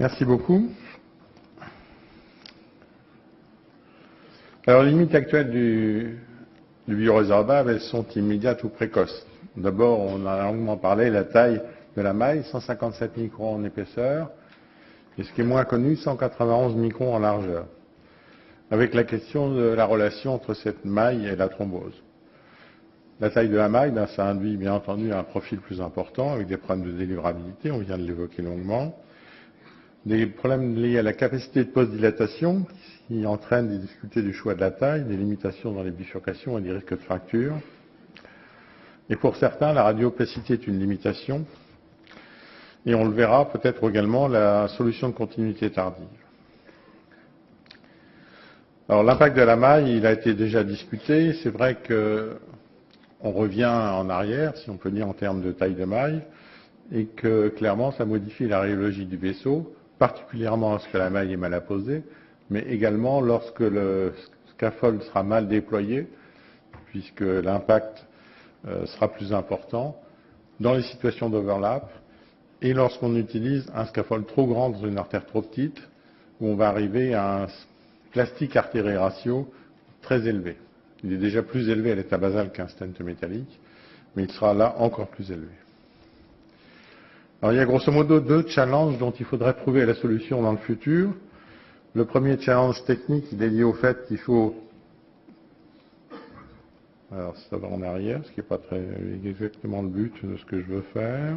Merci beaucoup. Alors, les limites actuelles du biorésorbable, elles sont immédiates ou précoces. D'abord, on a longuement parlé, la taille de la maille, 157 microns en épaisseur, et ce qui est moins connu, 191 microns en largeur, avec la question de la relation entre cette maille et la thrombose. La taille de la maille, ça induit bien entendu un profil plus important, avec des problèmes de délivrabilité, on vient de l'évoquer longuement, des problèmes liés à la capacité de post-dilatation, qui entraînent des difficultés du choix de la taille, des limitations dans les bifurcations et des risques de fracture. Et pour certains, la radiopacité est une limitation. Et on le verra peut-être également, la solution de continuité tardive. Alors l'impact de la maille, il a été déjà discuté. C'est vrai qu'on revient en arrière, si on peut dire, en termes de taille de maille, et que clairement, ça modifie la rhéologie du vaisseau, particulièrement lorsque la maille est mal apposée, mais également lorsque le scaffold sera mal déployé, puisque l'impact sera plus important, dans les situations d'overlap, et lorsqu'on utilise un scaffold trop grand dans une artère trop petite, où on va arriver à un plastique artéré ratio très élevé. Il est déjà plus élevé à l'état basal qu'un stent métallique, mais il sera là encore plus élevé. Alors il y a grosso modo deux challenges dont il faudrait trouver la solution dans le futur. Le premier challenge technique, il est lié au fait qu'il faut... Alors ça va en arrière, ce qui n'est pas très exactement le but de ce que je veux faire.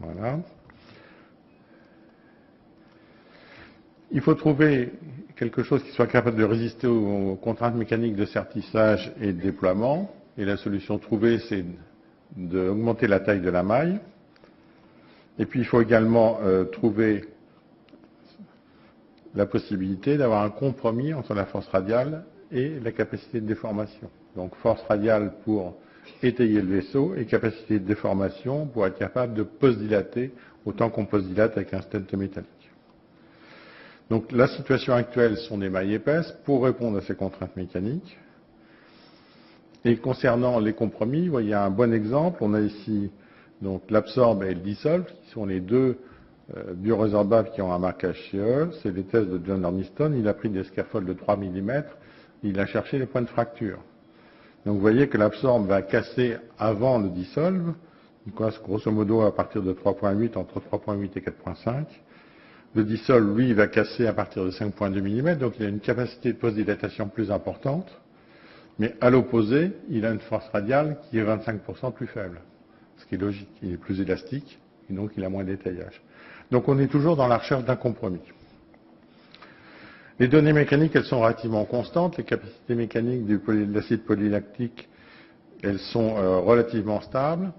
Voilà. Il faut trouver quelque chose qui soit capable de résister aux contraintes mécaniques de sertissage et de déploiement. Et la solution trouvée, c'est d'augmenter la taille de la maille. Et puis, il faut également trouver la possibilité d'avoir un compromis entre la force radiale et la capacité de déformation. Donc, force radiale pour étayer le vaisseau et capacité de déformation pour être capable de post-dilater autant qu'on post-dilate avec un stent métallique. Donc, la situation actuelle sont des mailles épaisses pour répondre à ces contraintes mécaniques. Et concernant les compromis, vous voyez un bon exemple. On a ici donc l'absorbe et le dissolve, qui sont les deux biorésorbables qui ont un marquage shear. C'est les tests de John Ormiston. Il a pris des scaffolds de 3 mm. Il a cherché les points de fracture. Donc vous voyez que l'absorbe va casser avant le dissolve. Il casse grosso modo à partir de 3.8, entre 3.8 et 4.5. Le dissolve, lui, va casser à partir de 5.2 mm. Donc il a une capacité de post-dilatation plus importante. Mais à l'opposé, il a une force radiale qui est 25% plus faible. Ce qui est logique. Il est plus élastique et donc il a moins d'étayage. Donc on est toujours dans la recherche d'un compromis. Les données mécaniques, elles sont relativement constantes. Les capacités mécaniques de l'acide polylactique, elles sont relativement stables.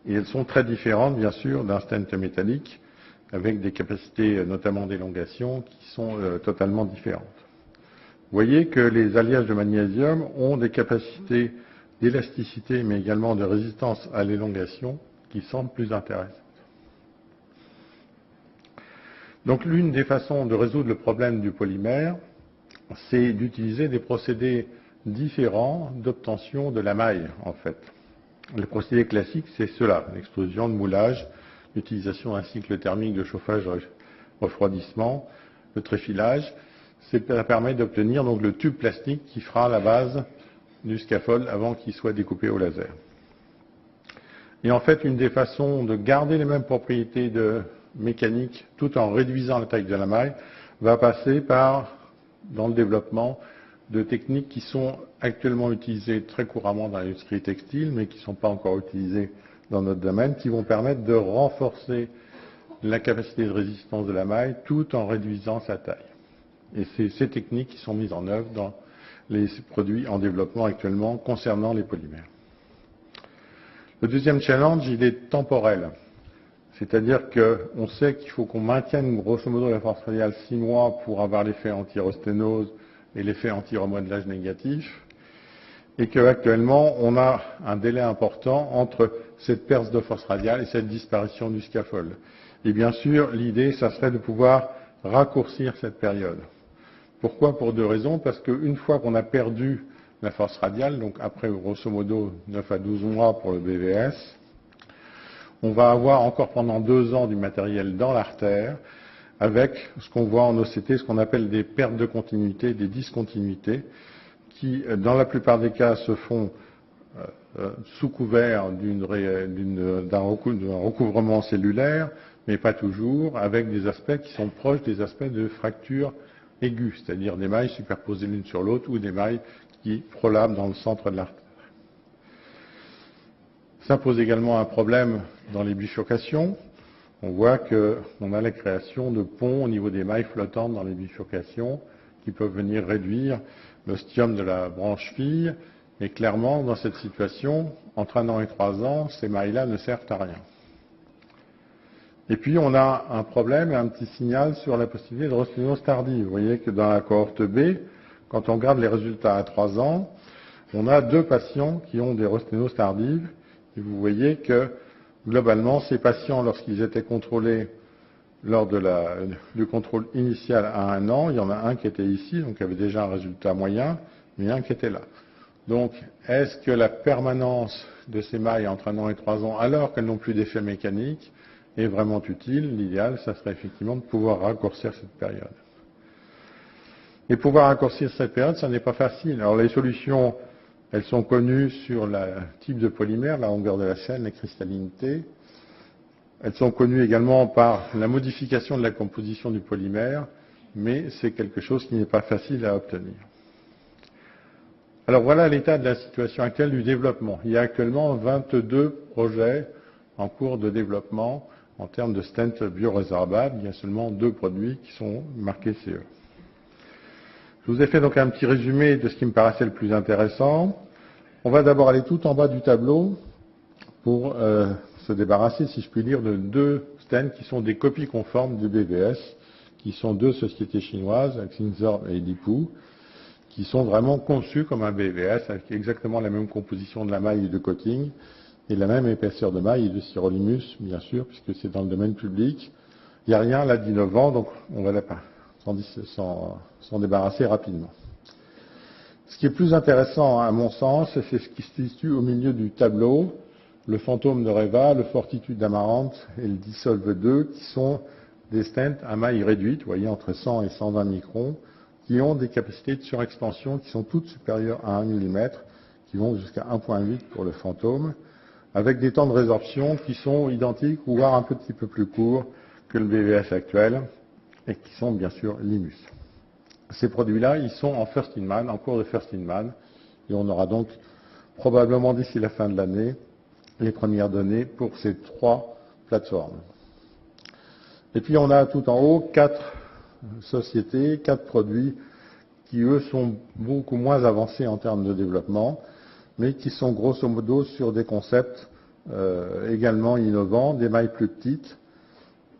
Et elles sont très différentes, bien sûr, d'un stent métallique, avec des capacités, notamment d'élongation, qui sont totalement différentes. Vous voyez que les alliages de magnésium ont des capacités d'élasticité, mais également de résistance à l'élongation, qui semblent plus intéressantes. Donc l'une des façons de résoudre le problème du polymère, c'est d'utiliser des procédés différents d'obtention de la maille, en fait. Les procédés classiques, c'est cela, l'extrusion, le moulage, l'utilisation d'un cycle thermique de chauffage-refroidissement, le tréfilage. Ça permet d'obtenir donc le tube plastique qui fera la base du scaffold avant qu'il soit découpé au laser. Et en fait, une des façons de garder les mêmes propriétés de mécanique tout en réduisant la taille de la maille va passer par, dans le développement, de techniques qui sont actuellement utilisées très couramment dans l'industrie textile, mais qui ne sont pas encore utilisées dans notre domaine, qui vont permettre de renforcer la capacité de résistance de la maille tout en réduisant sa taille. Et c'est ces techniques qui sont mises en œuvre dans les produits en développement actuellement concernant les polymères. Le deuxième challenge, il est temporel. C'est-à-dire qu'on sait qu'il faut qu'on maintienne grosso modo la force radiale 6 mois pour avoir l'effet anti-rosténose et l'effet anti-remodelage négatif, et qu'actuellement on a un délai important entre cette perte de force radiale et cette disparition du scaffold. Et bien sûr, l'idée, ça serait de pouvoir raccourcir cette période. Pourquoi? Pour deux raisons. Parce qu'une fois qu'on a perdu la force radiale, donc après grosso modo 9 à 12 mois pour le BVS, on va avoir encore pendant 2 ans du matériel dans l'artère, avec ce qu'on voit en OCT, ce qu'on appelle des pertes de continuité, des discontinuités, qui, dans la plupart des cas, se font sous couvert d'un recouvrement cellulaire, mais pas toujours, avec des aspects qui sont proches des aspects de fracture aiguë, c'est-à-dire des mailles superposées l'une sur l'autre ou des mailles qui prolapsent dans le centre de l'artère. Ça pose également un problème dans les bifurcations. On voit qu'on a la création de ponts au niveau des mailles flottantes dans les bifurcations qui peuvent venir réduire l'ostium de la branche fille. Et clairement, dans cette situation, entre 1 an et 3 ans, ces mailles-là ne servent à rien. Et puis, on a un problème et un petit signal sur la possibilité de rosténose tardive. Vous voyez que dans la cohorte B, quand on regarde les résultats à 3 ans, on a 2 patients qui ont des rosténoses tardives. Et vous voyez que, globalement, ces patients, lorsqu'ils étaient contrôlés lors du contrôle initial à 1 an, il y en a un qui était ici, donc qui avait déjà un résultat moyen, mais un qui était là. Donc, est-ce que la permanence de ces mailles entre 1 an et 3 ans, alors qu'elles n'ont plus d'effet mécanique, est vraiment utile? L'idéal, ça serait effectivement de pouvoir raccourcir cette période. Et pouvoir raccourcir cette période, ça n'est pas facile. Alors, les solutions, elles sont connues sur le type de polymère, la longueur de la chaîne, la cristallinité. Elles sont connues également par la modification de la composition du polymère, mais c'est quelque chose qui n'est pas facile à obtenir. Alors voilà l'état de la situation actuelle du développement. Il y a actuellement 22 projets en cours de développement en termes de stents biorésorbables. Il y a seulement 2 produits qui sont marqués CE. Je vous ai fait donc un petit résumé de ce qui me paraissait le plus intéressant. On va d'abord aller tout en bas du tableau pour se débarrasser, si je puis dire, de 2 stents qui sont des copies conformes du BVS, qui sont 2 sociétés chinoises, Xinzor et Lipou, qui sont vraiment conçus comme un BVS, avec exactement la même composition de la maille et de coating, et la même épaisseur de maille et de sirolimus, bien sûr, puisque c'est dans le domaine public. Il n'y a rien là d'innovant, donc on va s'en débarrasser rapidement. Ce qui est plus intéressant, à mon sens, c'est ce qui se situe au milieu du tableau, le fantôme de Reva, le fortitude d'Amarante et le dissolve 2, qui sont des stents à maille réduite, vous voyez, entre 100 et 120 microns, qui ont des capacités de surexpansion qui sont toutes supérieures à 1 mm, qui vont jusqu'à 1,8 pour le fantôme, avec des temps de résorption qui sont identiques, voire un petit peu plus courts que le BVS actuel, et qui sont bien sûr Limus. Ces produits-là, ils sont en first in man, en cours de first in man, et on aura donc probablement d'ici la fin de l'année les premières données pour ces 3 plateformes. Et puis on a tout en haut 4 sociétés, 4 produits qui, eux, sont beaucoup moins avancés en termes de développement, mais qui sont grosso modo sur des concepts également innovants, des mailles plus petites.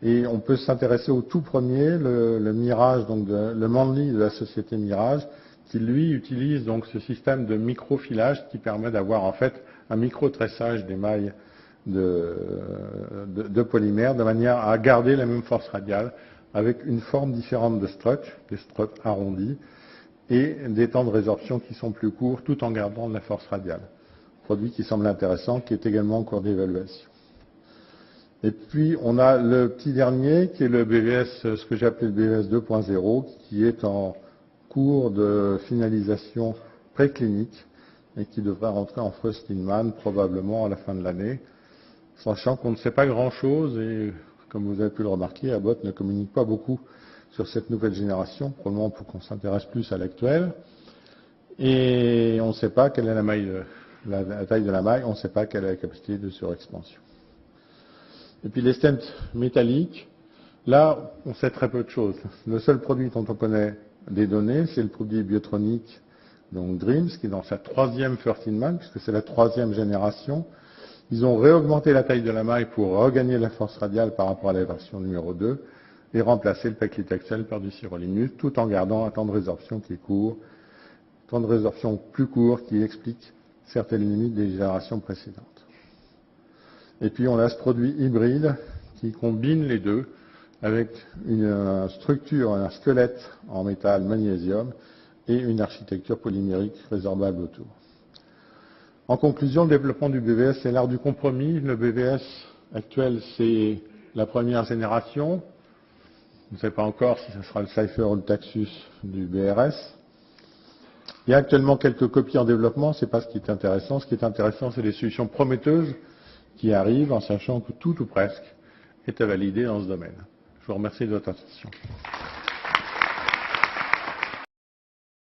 Et on peut s'intéresser au tout premier, le Mirage, donc le Manly de la société Mirage, qui lui utilise donc ce système de microfilage qui permet d'avoir en fait un micro-tressage des mailles de polymère de manière à garder la même force radiale avec une forme différente de struts, des struts arrondis, et des temps de résorption qui sont plus courts tout en gardant de la force radiale. Produit qui semble intéressant, qui est également en cours d'évaluation. Et puis on a le petit dernier qui est le BVS, ce que j'ai appelé le BVS 2.0, qui est en cours de finalisation préclinique et qui devrait rentrer en first in man probablement à la fin de l'année, sachant qu'on ne sait pas grand-chose et comme vous avez pu le remarquer, Abbott ne communique pas beaucoup sur cette nouvelle génération, probablement pour qu'on s'intéresse plus à l'actuelle. Et on ne sait pas quelle est la taille de la maille, on ne sait pas quelle est la capacité de surexpansion. Et puis les stents métalliques, là, on sait très peu de choses. Le seul produit dont on connaît des données, c'est le produit biotronique, donc Dreams, qui est dans sa 3e first in man, puisque c'est la 3e génération. Ils ont réaugmenté la taille de la maille pour regagner la force radiale par rapport à la version numéro 2 et remplacer le paclitaxel par du sirolimus, tout en gardant un temps de résorption qui est court, temps de résorption plus court qui explique certaines limites des générations précédentes. Et puis on a ce produit hybride qui combine les deux avec une structure, un squelette en métal magnésium et une architecture polymérique résorbable autour. En conclusion, le développement du BVS, c'est l'art du compromis. Le BVS actuel, c'est la première génération. On ne sait pas encore si ce sera le Cypher ou le Taxus du BRS. Il y a actuellement quelques copies en développement, ce n'est pas ce qui est intéressant. Ce qui est intéressant, c'est les solutions prometteuses qui arrivent en sachant que tout ou presque est à valider dans ce domaine. Je vous remercie de votre attention.